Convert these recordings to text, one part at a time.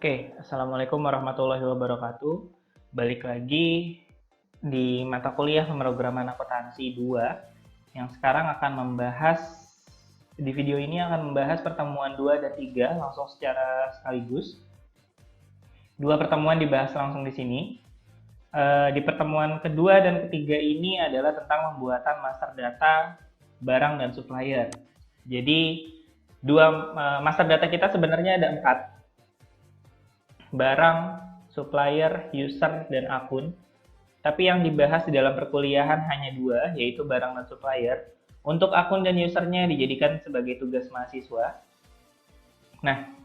Oke, Assalamualaikum warahmatullahi wabarakatuh. Balik lagi di mata kuliah pemrograman akuntansi 2 yang sekarang akan membahas, di video ini akan membahas pertemuan 2 dan 3 langsung secara sekaligus. Dua pertemuan dibahas langsung di sini. Di pertemuan kedua dan ketiga ini adalah tentang pembuatan master data barang dan supplier. Jadi, master data kita sebenarnya ada 4. Barang, supplier, user, dan akun. Tapi yang dibahas di dalam perkuliahan hanya 2, yaitu barang dan supplier. Untuk akun dan usernya dijadikan sebagai tugas mahasiswa. Nah,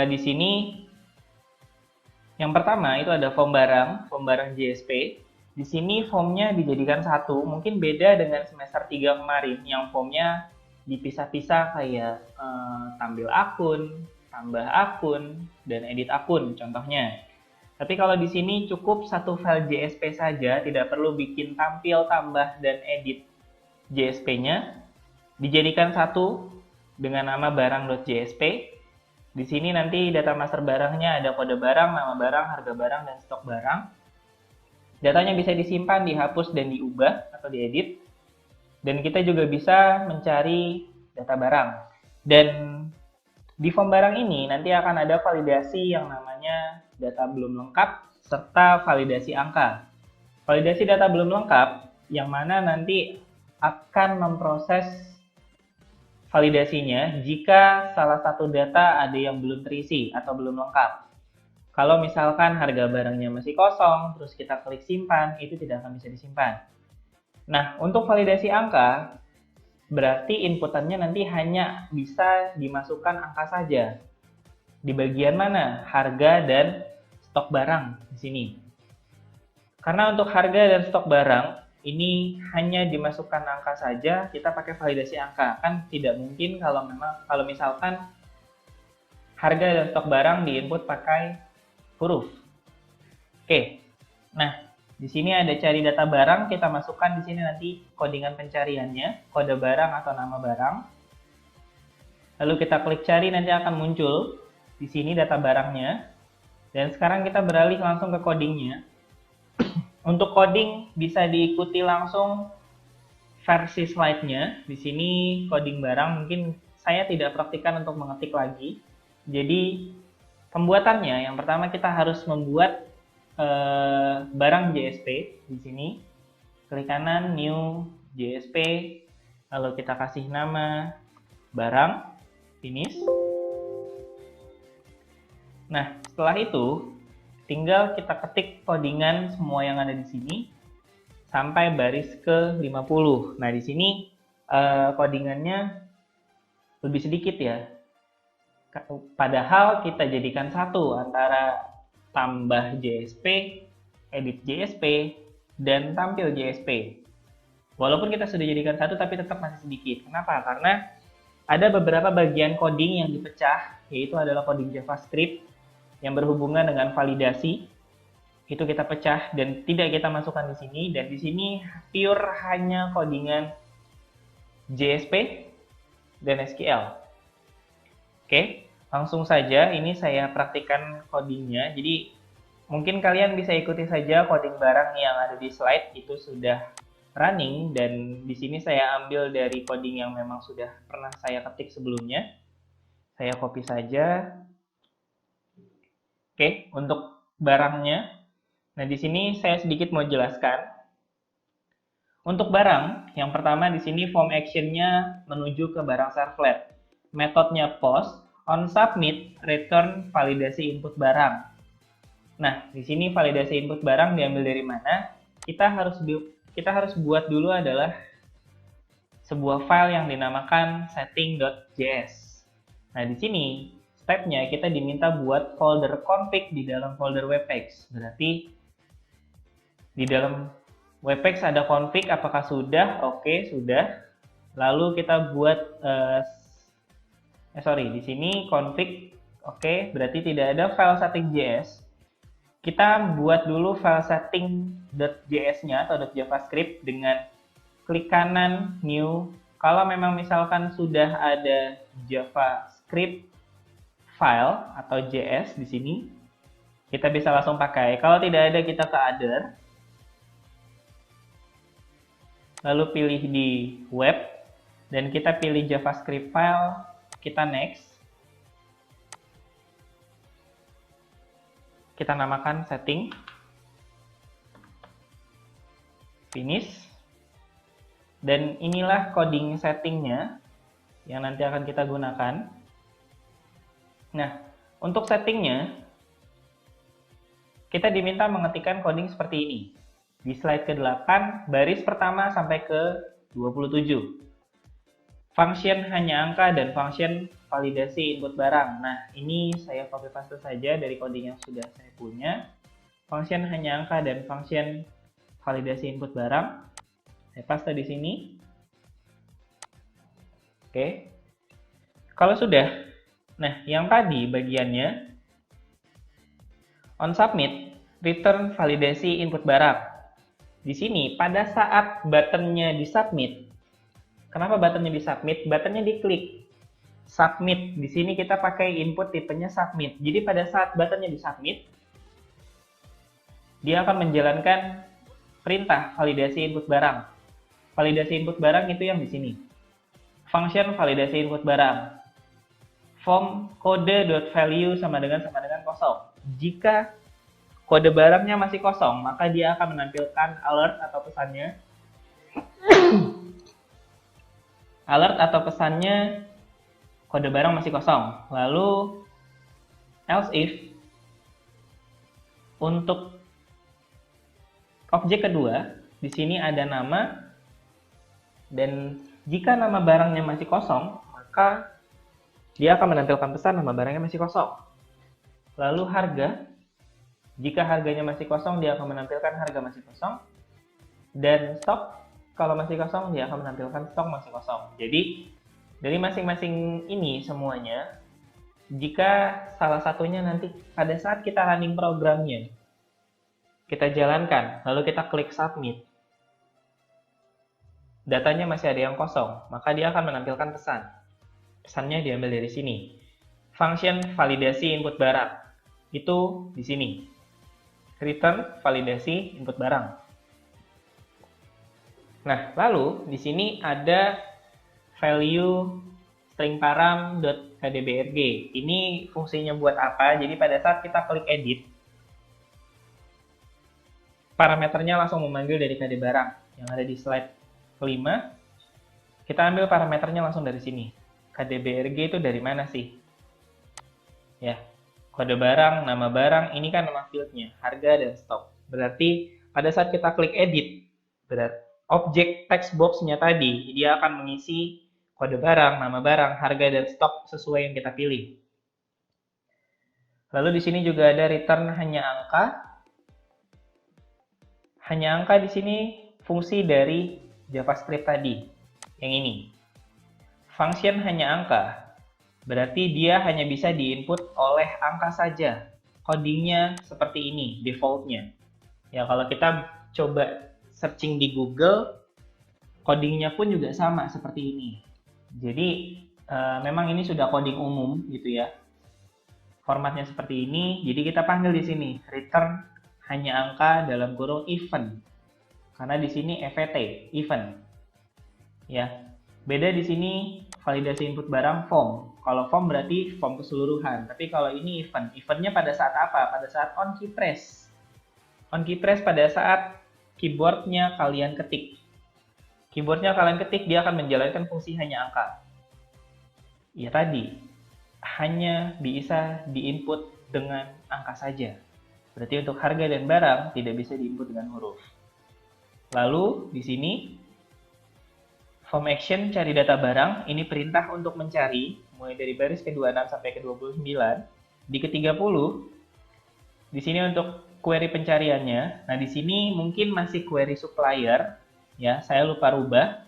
di sini yang pertama itu ada form barang JSP. Di sini formnya dijadikan satu, mungkin beda dengan semester 3 kemarin yang formnya dipisah-pisah kayak tampil akun, tambah akun, dan edit akun contohnya. Tapi kalau di sini cukup satu file JSP saja, tidak perlu bikin tampil, tambah, dan edit JSP-nya. Dijadikan satu dengan nama barang.jsp. Di sini nanti data master barangnya ada kode barang, nama barang, harga barang, dan stok barang. Datanya bisa disimpan, dihapus, dan diubah atau diedit. Dan kita juga bisa mencari data barang. Dan di form barang ini nanti akan ada validasi yang namanya data belum lengkap serta validasi angka. Validasi data belum lengkap yang mana nanti akan memproses validasinya jika salah satu data ada yang belum terisi atau belum lengkap. Kalau misalkan harga barangnya masih kosong, terus kita klik simpan, itu tidak akan bisa disimpan. Nah, untuk validasi angka, berarti inputannya nanti hanya bisa dimasukkan angka saja. Di bagian mana? Harga dan stok barang di sini. Karena untuk harga dan stok barang, ini hanya dimasukkan angka saja, kita pakai validasi angka. Kan tidak mungkin kalau misalkan harga dan stok barang diinput pakai huruf. Oke. Nah, di sini ada cari data barang, kita masukkan di sini nanti codingan pencariannya, kode barang atau nama barang. Lalu kita klik cari, nanti akan muncul di sini data barangnya. Dan sekarang kita beralih langsung ke codingnya. Untuk coding bisa diikuti langsung versi slide-nya. Di sini coding barang mungkin saya tidak praktikkan untuk mengetik lagi. Jadi pembuatannya yang pertama kita harus membuat barang JSP di sini. Klik kanan new JSP, lalu kita kasih nama barang, finish. Nah, setelah itu tinggal kita ketik codingan semua yang ada di sini sampai baris ke 50. Nah, di sini codingannya lebih sedikit ya. Padahal kita jadikan satu antara tambah JSP, edit JSP, dan tampil JSP. Walaupun kita sudah jadikan satu, tapi tetap masih sedikit. Kenapa? Karena ada beberapa bagian coding yang dipecah, yaitu adalah coding JavaScript yang berhubungan dengan validasi. Itu kita pecah dan tidak kita masukkan di sini. Dan di sini pure hanya codingan JSP dan SQL. Oke, langsung saja ini saya praktikkan codingnya. Jadi mungkin kalian bisa ikuti saja coding barang yang ada di slide, itu sudah running. Dan di sini saya ambil dari coding yang memang sudah pernah saya ketik sebelumnya. Saya copy saja. Oke, untuk barangnya. Nah, di sini saya sedikit mau jelaskan. Untuk barang, yang pertama di sini form action-nya menuju ke barang servlet. Metodenya post, on submit, return validasi input barang. Nah, di sini validasi input barang diambil dari mana? Kita harus buat dulu adalah sebuah file yang dinamakan setting.js. Nah, di sini stepnya kita diminta buat folder config di dalam folder webpack. Berarti di dalam webpack ada config, apakah sudah? Oke, sudah. Lalu kita buat di sini config. Oke, berarti tidak ada file setting.js. Kita buat dulu file setting.js-nya atau .javascript dengan klik kanan new. Kalau memang misalkan sudah ada JavaScript file atau JS di sini. Kita bisa langsung pakai. Kalau tidak ada, kita ke other. Lalu pilih di web dan kita pilih JavaScript file, kita next. Kita namakan setting. Finish. Dan inilah coding settingnya yang nanti akan kita gunakan. Nah, untuk settingnya kita diminta mengetikkan coding seperti ini. Di slide ke-8, baris pertama sampai ke 27. Function hanya angka dan function validasi input barang. Nah, ini saya copy paste saja dari coding yang sudah saya punya. Function hanya angka dan function validasi input barang. Saya paste di sini. Oke. Kalau sudah, nah yang tadi bagiannya on submit, return validasi input barang. Di sini, pada saat buttonnya di-submit, kenapa buttonnya di-submit? Buttonnya diklik. Submit. Di sini kita pakai input tipenya submit. Jadi pada saat buttonnya di-submit, dia akan menjalankan perintah validasi input barang. Validasi input barang itu yang di sini. Function validasi input barang. Form kode.value sama dengan kosong. Jika kode barangnya masih kosong, maka dia akan menampilkan alert atau pesannya. Alert atau pesannya kode barang masih kosong. Lalu else if untuk objek kedua, di sini ada nama dan jika nama barangnya masih kosong, maka dia akan menampilkan pesan nama barangnya masih kosong. Lalu harga. Jika harganya masih kosong, dia akan menampilkan harga masih kosong. Dan stok, kalau masih kosong, dia akan menampilkan stok masih kosong. Jadi, dari masing-masing ini semuanya, jika salah satunya nanti pada saat kita running programnya, kita jalankan, lalu kita klik submit, datanya masih ada yang kosong, maka dia akan menampilkan pesan. Pesannya diambil dari sini. Function validasi input barang. Itu di sini. Return validasi input barang. Nah, lalu di sini ada value string param.kdbrg. Ini fungsinya buat apa? Jadi pada saat kita klik edit, parameternya langsung memanggil dari kd barang yang ada di slide kelima. Kita ambil parameternya langsung dari sini. KDBRG itu dari mana sih? Ya. Kode barang, nama barang, ini kan nama fieldnya, harga dan stok. Berarti pada saat kita klik edit, berarti objek text box-nya tadi, dia akan mengisi kode barang, nama barang, harga dan stok sesuai yang kita pilih. Lalu di sini juga ada return hanya angka. Hanya angka di sini fungsi dari JavaScript tadi, yang ini. Function hanya angka. Berarti dia hanya bisa diinput oleh angka saja. Codingnya seperti ini, defaultnya. Ya, kalau kita coba searching di Google, codingnya pun juga sama seperti ini. Jadi, memang ini sudah coding umum gitu ya. Formatnya seperti ini, jadi kita panggil di sini, return hanya angka dalam kurung event. Karena di sini EVT, event. Ya, beda di sini validasi input barang form. Kalau form berarti form keseluruhan, tapi kalau ini event. Eventnya pada saat apa? Pada saat on key press. On key press pada saat keyboardnya kalian ketik. Keyboardnya kalian ketik, dia akan menjalankan fungsi hanya angka. Ya tadi, hanya bisa diinput dengan angka saja. Berarti untuk harga dan barang tidak bisa diinput dengan huruf. Lalu di sini form action cari data barang, ini perintah untuk mencari mulai dari baris ke-26 sampai ke-29. Di ke-30 di sini untuk query pencariannya. Nah, di sini mungkin masih query supplier ya, saya lupa rubah.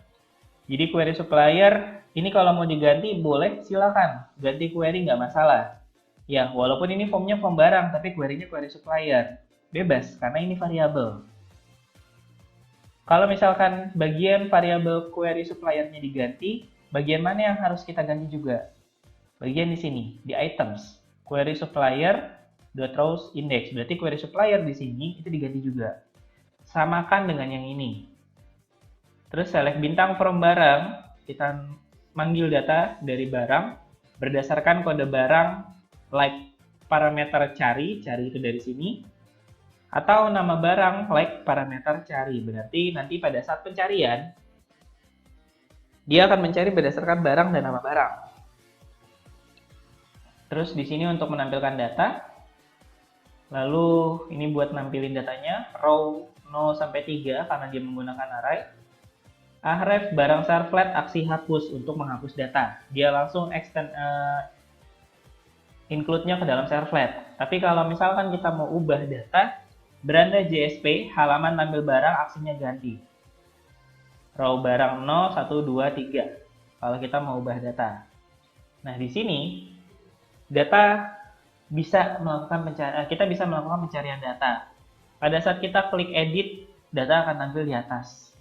Jadi query supplier ini kalau mau diganti boleh, silakan. Ganti query nggak masalah. Ya, walaupun ini formnya form barang tapi query-nya query supplier. Bebas karena ini variabel. Kalau misalkan bagian variabel query suppliernya diganti, bagian mana yang harus kita ganti juga? Bagian di sini, di items. query supplier dot rows index. Berarti query supplier di sini itu diganti juga. Samakan dengan yang ini. Terus select bintang from barang, kita manggil data dari barang berdasarkan kode barang like parameter cari itu dari sini, atau nama barang like parameter cari. Berarti nanti pada saat pencarian dia akan mencari berdasarkan barang dan nama barang. Terus di sini untuk menampilkan data, lalu ini buat nampilin datanya, row 0 sampai 3 karena dia menggunakan array. Ahref barang servlet aksi hapus untuk menghapus data. Dia langsung include-nya ke dalam servlet. Tapi kalau misalkan kita mau ubah data, beranda JSP halaman tampil barang aksinya ganti. Row barang 0, 1, 2, 3. Kalau kita mau ubah data. Nah, di sini data bisa melakukan kita bisa melakukan pencarian data. Pada saat kita klik edit, data akan tampil di atas.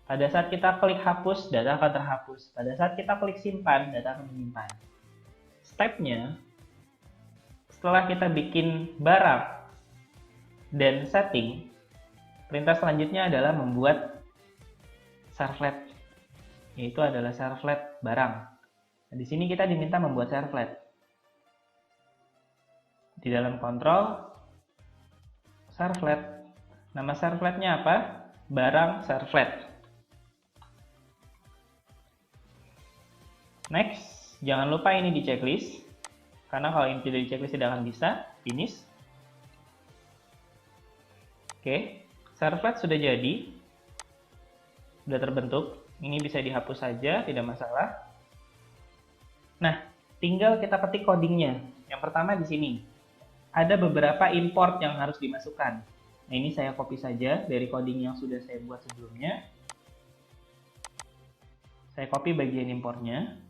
Pada saat kita klik hapus, data akan terhapus. Pada saat kita klik simpan, data akan menyimpan. Stepnya, setelah kita bikin barang dan setting, perintah selanjutnya adalah membuat servlet, yaitu adalah servlet barang. Nah, di sini kita diminta membuat servlet. Di dalam kontrol servlet, nama servletnya apa? Barang servlet. Next, jangan lupa ini di checklist, karena kalau ini tidak di checklist tidak akan bisa. Finish. Oke, servlet sudah jadi, sudah terbentuk. Ini bisa dihapus saja, tidak masalah. Nah, tinggal kita ketik codingnya. Yang pertama di sini ada beberapa import yang harus dimasukkan. Nah, ini saya copy saja dari coding yang sudah saya buat sebelumnya. Saya copy bagian importnya.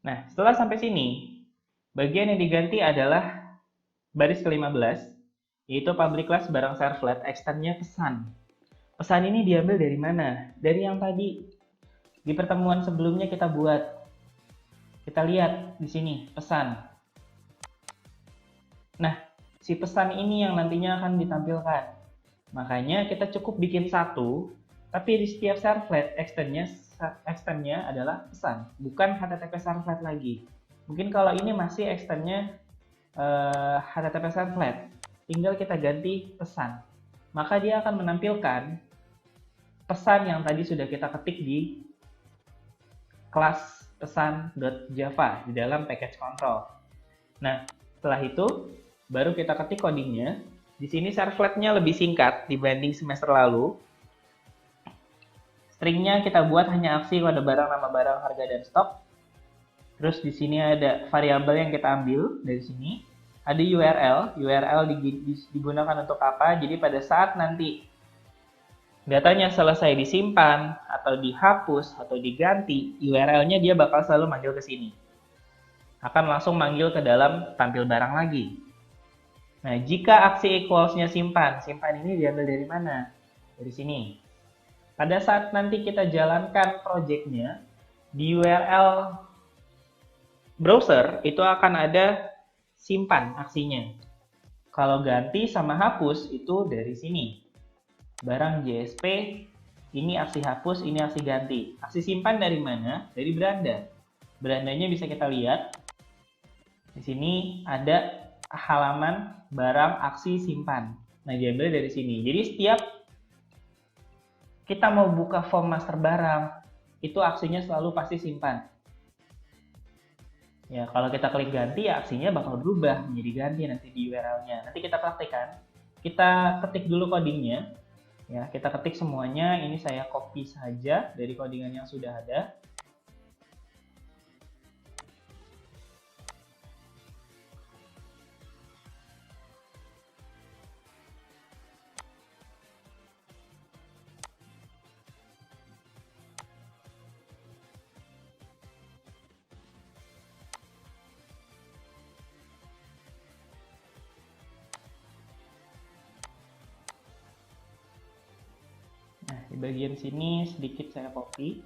Nah, setelah sampai sini, bagian yang diganti adalah baris ke-15, yaitu public class barang servlet, extendnya pesan. Pesan ini diambil dari mana? Dari yang tadi di pertemuan sebelumnya kita buat. Kita lihat di sini, pesan. Nah, si pesan ini yang nantinya akan ditampilkan. Makanya kita cukup bikin satu, tapi di setiap servlet extendnya adalah pesan, bukan HTTP servlet lagi. Mungkin kalau ini masih extendnya HTTP servlet, tinggal kita ganti pesan, maka dia akan menampilkan pesan yang tadi sudah kita ketik di kelas pesan.java di dalam package control. Nah, setelah itu baru kita ketik codingnya. Di sini servletnya lebih singkat dibanding semester lalu. Stringnya kita buat hanya aksi kode barang, nama barang, harga, dan stok. Terus di sini ada variabel yang kita ambil dari sini. Ada URL. URL digunakan untuk apa? Jadi pada saat nanti datanya selesai disimpan, atau dihapus, atau diganti, URL-nya dia bakal selalu manggil ke sini. Akan langsung manggil ke dalam tampil barang lagi. Nah, jika aksi equals-nya simpan ini diambil dari mana? Dari sini. Pada saat nanti kita jalankan project-nya, di URL browser itu akan ada simpan aksinya. Kalau ganti sama hapus itu dari sini. Barang JSP, ini aksi hapus, ini aksi ganti. Aksi simpan dari mana? Dari beranda. Berandanya bisa kita lihat. Di sini ada halaman barang aksi simpan. Nah, diambil dari sini. Jadi setiap kita mau buka form master barang, itu aksinya selalu pasti simpan. Ya, kalau kita klik ganti, ya aksinya bakal berubah menjadi ganti nanti di URL-nya. Nanti kita praktekkan. Kita ketik dulu codingnya. Ya, kita ketik semuanya. Ini saya copy saja dari codingan yang sudah ada. Nah, di bagian sini sedikit saya copy.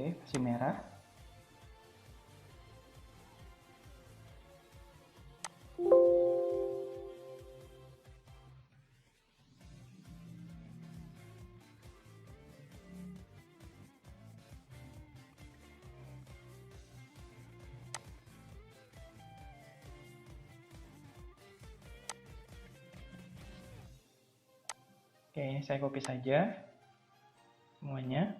Oke, masih merah. Oke, saya copy saja semuanya.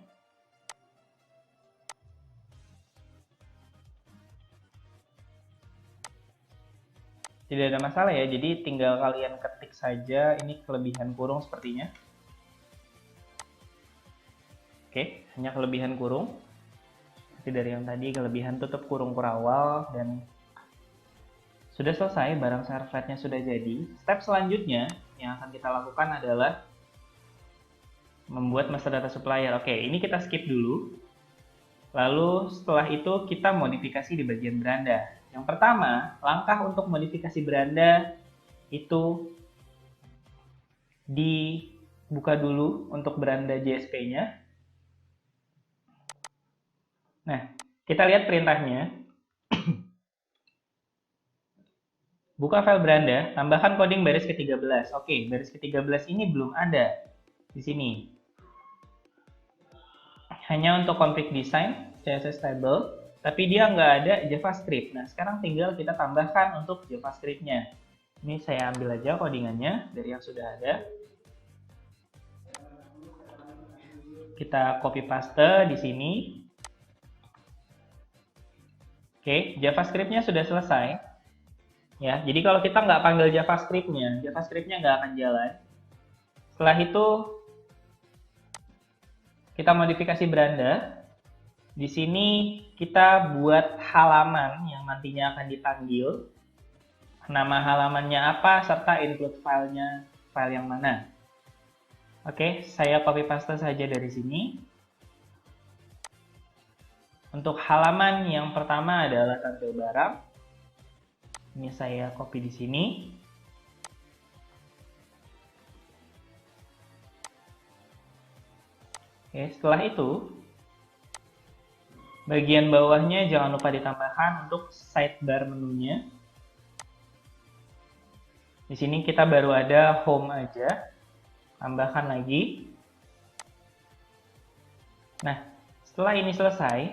Tidak ada masalah ya, jadi tinggal kalian ketik saja. Ini kelebihan kurung sepertinya. Oke, hanya kelebihan kurung. Seperti dari yang tadi, kelebihan tutup kurung kurawal, dan sudah selesai, barang servletnya sudah jadi. Step selanjutnya yang akan kita lakukan adalah membuat master data supplier. Oke, ini kita skip dulu. Lalu setelah itu kita modifikasi di bagian beranda. Yang pertama, langkah untuk modifikasi beranda itu dibuka dulu untuk beranda JSP-nya. Nah, kita lihat perintahnya. Buka file beranda, tambahkan coding baris ke-13. Oke, baris ke-13 ini belum ada di sini. Hanya untuk config design, CSS table, tapi dia nggak ada JavaScript. Nah, sekarang tinggal kita tambahkan untuk JavaScript-nya. Ini saya ambil aja codingannya dari yang sudah ada. Kita copy paste di sini. Oke, JavaScript-nya sudah selesai. Ya, jadi kalau kita nggak panggil JavaScript-nya nggak akan jalan. Setelah itu, kita modifikasi beranda. Di sini kita buat halaman yang nantinya akan dipanggil. Nama halamannya apa, serta include filenya, file yang mana. Oke, saya copy paste saja dari sini. Untuk halaman yang pertama adalah tampil barang. Ini saya copy di sini. Oke, setelah itu, bagian bawahnya jangan lupa ditambahkan untuk sidebar menunya. Di sini kita baru ada home aja. Tambahkan lagi. Nah, setelah ini selesai,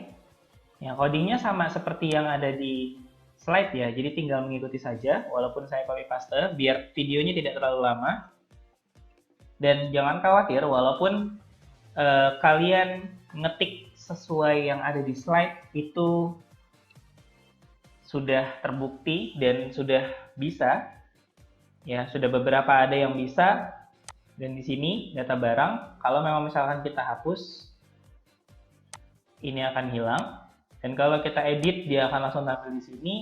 ya codingnya sama seperti yang ada di slide ya. Jadi tinggal mengikuti saja, walaupun saya copy paste, biar videonya tidak terlalu lama. Dan jangan khawatir, walaupun kalian ngetik sesuai yang ada di slide itu sudah terbukti dan sudah bisa, ya sudah beberapa ada yang bisa. Dan di sini data barang, kalau memang misalkan kita hapus, ini akan hilang. Dan kalau kita edit, dia akan langsung tampil di sini.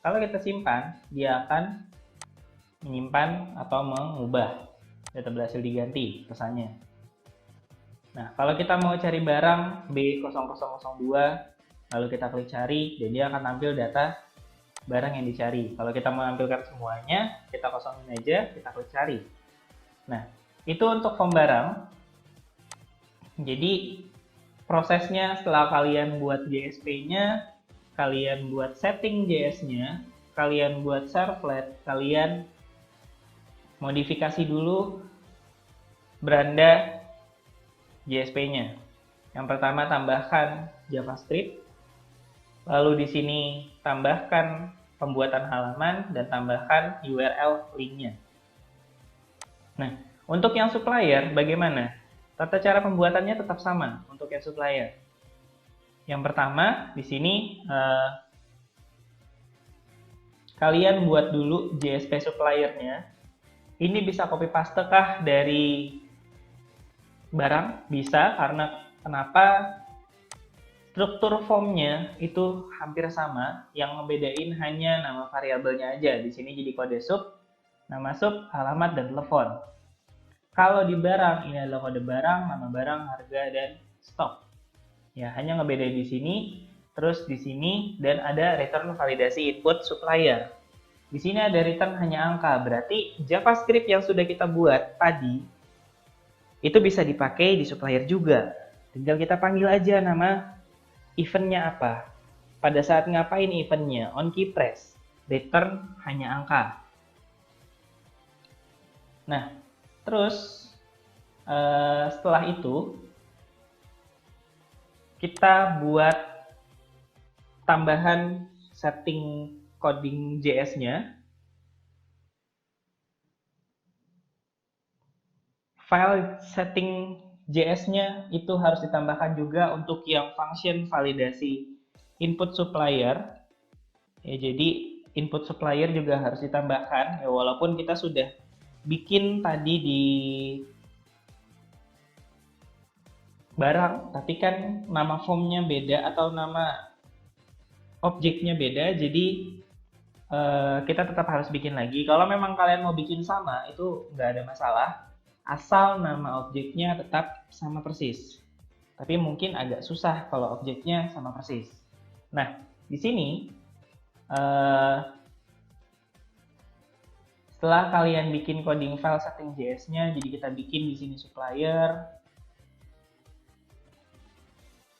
Kalau kita simpan, dia akan menyimpan atau mengubah data berhasil diganti pesannya. Nah, kalau kita mau cari barang B0002, lalu kita klik cari, dan dia akan tampil data barang yang dicari. Kalau kita mau menampilkan semuanya, kita kosongin aja, kita klik cari. Nah, itu untuk form barang. Jadi, prosesnya setelah kalian buat JSP-nya, kalian buat setting JS-nya, kalian buat servlet, kalian modifikasi dulu beranda JSP-nya. Yang pertama tambahkan JavaScript, lalu di sini tambahkan pembuatan halaman dan tambahkan URL linknya. Nah, untuk yang supplier bagaimana? Tata cara pembuatannya tetap sama untuk yang supplier. Yang pertama di sini kalian buat dulu JSP suppliernya. Ini bisa copy paste kah dari barang? Bisa, karena kenapa? Struktur formnya itu hampir sama, yang ngebedain hanya nama variabelnya aja. Di sini jadi kode sub, nama sub, alamat, dan telepon. Kalau di barang, ini adalah kode barang, nama barang, harga, dan stok. Ya, hanya ngebedain di sini, terus di sini, dan ada return validasi input supplier. Di sini ada return hanya angka, berarti JavaScript yang sudah kita buat tadi, itu bisa dipakai di supplier juga. Tinggal kita panggil aja nama eventnya apa? Pada saat ngapain eventnya? On key press. Return hanya angka. Nah, terus setelah itu kita buat tambahan setting coding JS-nya. File setting JS-nya itu harus ditambahkan juga untuk yang function validasi input supplier. Ya, jadi input supplier juga harus ditambahkan. Ya, walaupun kita sudah bikin tadi di barang, tapi kan nama formnya beda atau nama objeknya beda, jadi kita tetap harus bikin lagi. Kalau memang kalian mau bikin sama, itu nggak ada masalah, asal nama objeknya tetap sama persis. Tapi mungkin agak susah kalau objeknya sama persis. Nah, di sini setelah kalian bikin coding file setting JS-nya, jadi kita bikin di sini supplier.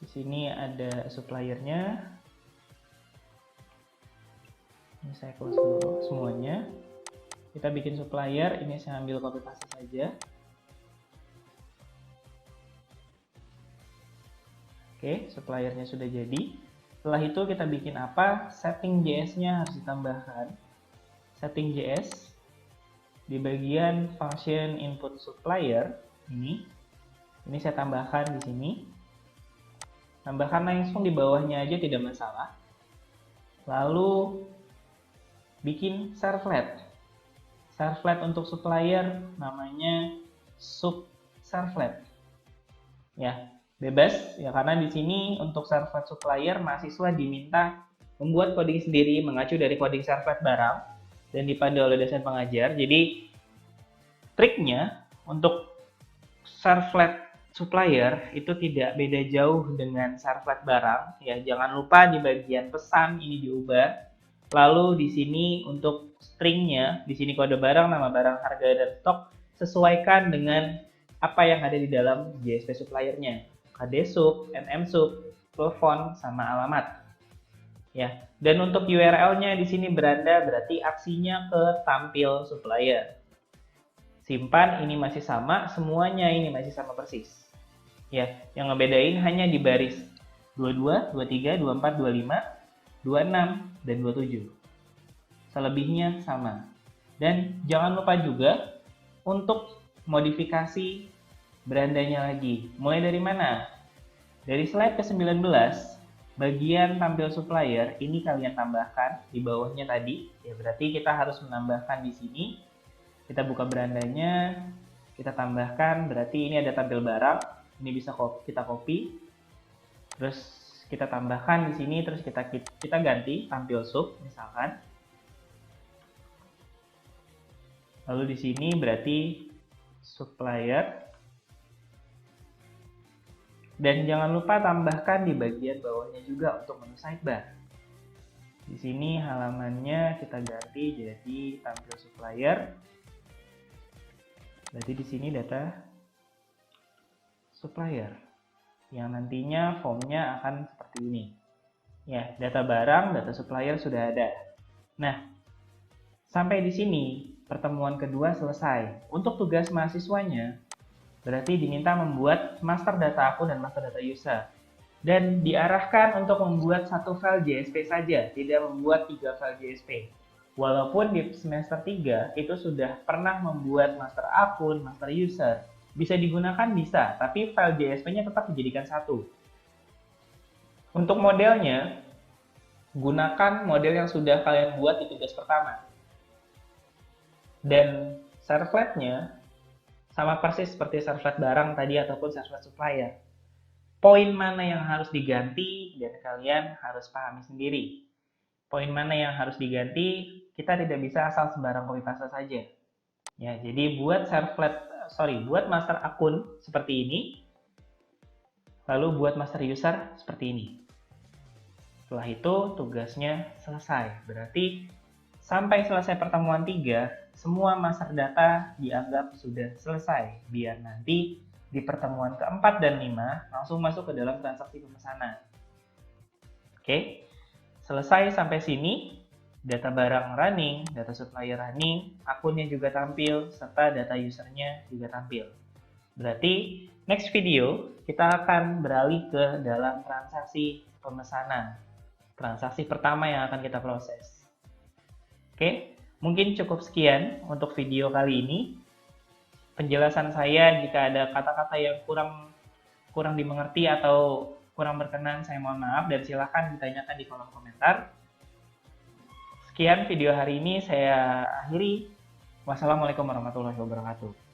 Di sini ada suppliernya. Ini saya close dulu semuanya. Kita bikin supplier, ini saya ambil copy paste saja. Oke, suppliernya sudah jadi. Setelah itu kita bikin apa? Setting JS-nya harus ditambahkan. Setting JS di bagian function input supplier ini saya tambahkan di sini. Tambahkan langsung di bawahnya aja, tidak masalah. Lalu bikin servlet. Servlet untuk supplier namanya sub servlet. Ya, bebas ya, karena di sini untuk servlet supplier mahasiswa diminta membuat coding sendiri mengacu dari coding servlet barang dan dipandu oleh dosen pengajar. Jadi triknya untuk servlet supplier itu tidak beda jauh dengan servlet barang ya. Jangan lupa di bagian pesan ini diubah. Lalu di sini untuk stringnya, di sini kode barang, nama barang, harga, dan stok sesuaikan dengan apa yang ada di dalam JSP suppliernya. KD sub, NM sub, telepon, sama alamat. Ya, dan untuk URL-nya di sini beranda berarti aksinya ke tampil supplier. Simpan ini masih sama, semuanya ini masih sama persis. Ya, yang ngebedain hanya di baris 22, 23, 24, 25, 26, dan 27. Selebihnya sama. Dan jangan lupa juga untuk modifikasi berandanya lagi. Mulai dari mana? Dari slide ke-19, bagian tampil supplier ini kalian tambahkan di bawahnya tadi. Ya, berarti kita harus menambahkan di sini. Kita buka berandanya, kita tambahkan, berarti ini ada tampil barang, ini bisa kita copy, terus kita tambahkan di sini, terus kita ganti tampil sub misalkan. Lalu di sini berarti supplier, dan jangan lupa tambahkan di bagian bawahnya juga untuk menu sidebar. Di sini halamannya kita ganti jadi tampil supplier. Berarti di sini data supplier yang nantinya formnya akan seperti ini. Ya, data barang, data supplier sudah ada. Nah, sampai di sini pertemuan kedua selesai. Untuk tugas mahasiswanya berarti diminta membuat master data akun dan master data user. Dan diarahkan untuk membuat satu file JSP saja, tidak membuat 3 file JSP. Walaupun di semester 3 itu sudah pernah membuat master akun, master user, bisa digunakan bisa, tapi file JSP-nya tetap dijadikan satu. Untuk modelnya, gunakan model yang sudah kalian buat di tugas pertama. Dan servletnya sama persis seperti servlet barang tadi ataupun servlet supplier. Poin mana yang harus diganti dan kalian harus pahami sendiri. Poin mana yang harus diganti, kita tidak bisa asal sembarang copy paste saja. Ya, jadi buat buat master akun seperti ini, lalu buat master user seperti ini. Setelah itu tugasnya selesai. Berarti sampai selesai pertemuan 3, semua master data dianggap sudah selesai. Biar nanti di pertemuan keempat dan 5 langsung masuk ke dalam transaksi pemesanan. Oke, selesai sampai sini, data barang running, data supplier running, akunnya juga tampil, serta data usernya juga tampil. Berarti next video kita akan beralih ke dalam transaksi pemesanan. Transaksi pertama yang akan kita proses. Oke, mungkin cukup sekian untuk video kali ini. Penjelasan saya, jika ada kata-kata yang kurang dimengerti atau kurang berkenan, saya mohon maaf dan silakan ditanyakan di kolom komentar. Sekian video hari ini saya akhiri. Wassalamualaikum warahmatullahi wabarakatuh.